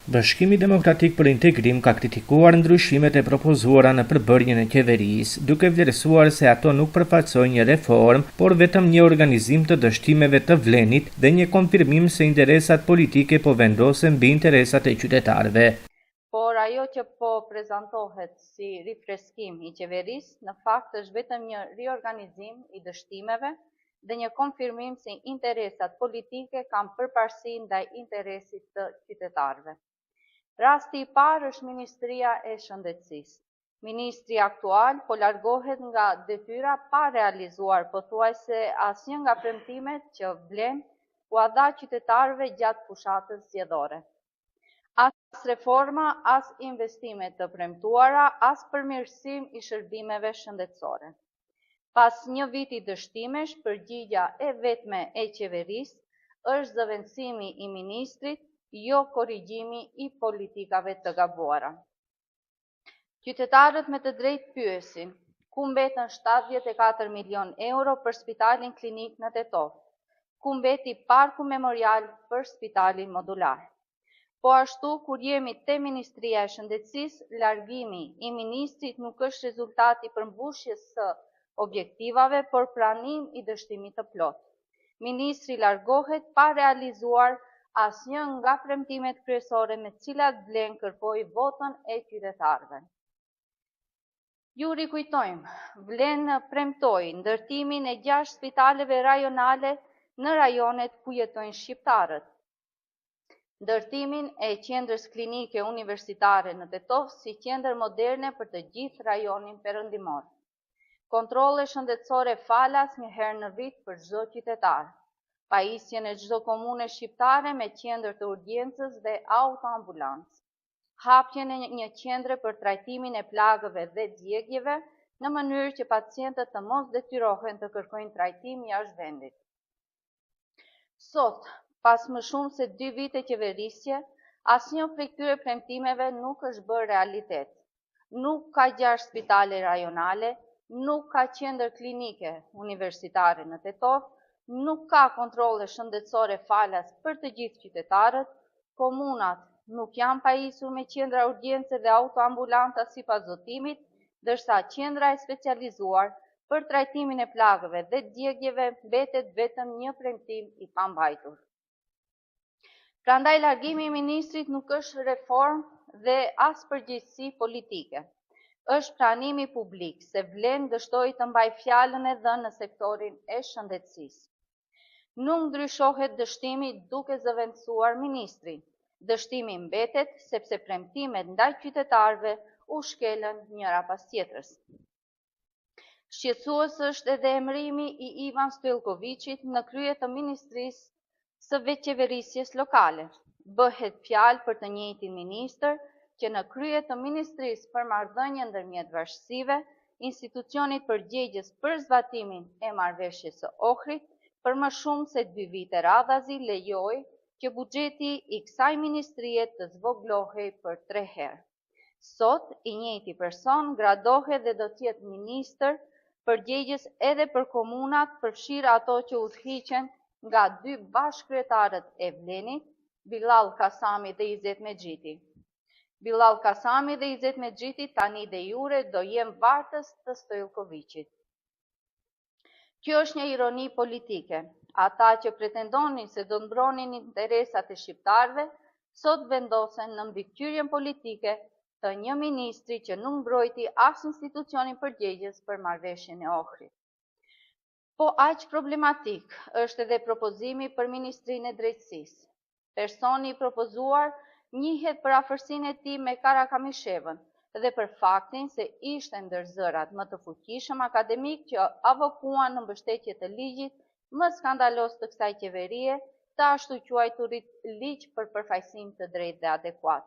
Bashkimi Demokratik për Integrim ka kritikuar ndryshimet e propozuara në përbërjen e qeverisë, duke vlerësuar se ato nuk përfaqësojnë një reformë, por vetëm një organizim të dështimeve të vlenit dhe një konfirmim se interesat politike po vendosen mbi interesat e qytetarëve. Por ajo që po prezantohet si rifreskim i qeverisë, në fakt është vetëm një riorganizim i dështimeve dhe një konfirmim se interesat politike kanë përparësi ndaj interesit të qytetarëve. Rasti i parë është Ministria e Shëndetësisë. Ministri aktual po largohet nga detyra pa realizuar pothuajse asnjë nga premtimet që vlen u dha qytetarëve gjatë fushatës zgjedhore. As reforma, as investime të premtuara, as përmirësim i shërbimeve shëndetësore. Pas një viti dështimesh, përgjigja e vetme e qeverisë është zëvendësimi i ministrit, jo korrigjimi i politikave të gabuara. Qytetarët me të drejtë pyesin, ku mbetën 74 milion euro për spitalin klinik në Tetov, ku mbeti parku memorial për spitalin modular. Po ashtu, kur jemi te Ministria e Shëndetësisë, largimi i ministrit nuk është rezultati përmbushjes së objektivave, por pranim i dështimit të plot. Ministri largohet pa realizuar asnjë nga premtimet kryesore me cilat vlen kërkoi votën e qytetarëve. Ju rikujtojmë, vlen premtoi ndërtimin e 6 spitaleve rajonale në rajonet ku jetojnë shqiptarët, ndërtimin e qendrës klinike universitare në Tetov si qendër moderne për të gjithë rajonin perëndimor, kontrolle shëndetësore falas një herë në vit për çdo qytetar, pajisjen e çdo komune shqiptare me qendër të urgjencës dhe autoambulancë, hapjen e një qendre për trajtimin e plagëve dhe djegjeve në mënyrë që pacientët të mos detyrohen të kërkojnë trajtim jashtë vendit. Sot, pas më shumë se 2 vite qeverisje, asnjë prej këtyre premtimeve nuk është bërë realitet. Nuk ka 6 spitale rajonale, nuk ka qendër klinike universitare në Tetov, nuk ka kontrolle shëndetësore falas për të gjithë qytetarët, komunat nuk janë pajisur me qendra urgjence dhe autoambulanta sipas zotimit, ndërsa qendra e specializuar për trajtimin e plagëve dhe djegjeve mbetet vetëm një premtim i pambajtur. Prandaj largimi i ministrit nuk është reformë dhe as përgjegjësi politike. Është pranimi publik se vlen dështoi të mbaj fjalën e dhënë në sektorin e shëndetësisë. Nuk ndryshohet dështimi duke zëvendësuar ministri. Dështimi mbetet sepse premtimet ndaj qytetarëve u shkelën njëra pas tjetrës. Shqetësues është edhe emërimi i Ivan Stoiljkovicit në krye të Ministrisë së Veçeverisjes Lokale. Bëhet fjalë për të njëjtin ministër që në krye të Ministrisë për Marrëdhënie ndërmjet Bashkësive, institucionit përgjegjës për zbatimin e marrëveshjes së Ohrit, për më shumë se 2 vite radhazi lejoi që buxheti i kësaj ministrie të zvoglohej për 3 herë. Sot, i njëjti person gradohet dhe do të jetë ministër përgjegjës edhe për komunat, përfshirë ato që udhëhiqen nga 2 bashkëkryetarët e Vlenit, Billall Kasami dhe Izet Mexhiti. Billall Kasami dhe Izet Mexhiti tani de jure do jenë vartës të Stoiljkovicit. Kjo është një ironi politike. Ata që pretendonin se do mbronin interesat e shqiptarëve, sot vendosen në mbikëqyrjen politike të një ministri që nuk mbrojti as institucionin përgjegjës për marrëveshjen e Ohrit. Po aq problematik është edhe propozimi për Ministrinë e Drejtësisë. Personi i propozuar njihet për afërsinë e tij me Karakamishevën dhe për faktin se ishte ndër zërat më të fuqishëm akademik që avokuan në mbështetje të ligjit më skandalos të kësaj qeverie, të ashtu quajturit ligj për përfaqësim të drejtë dhe adekuat.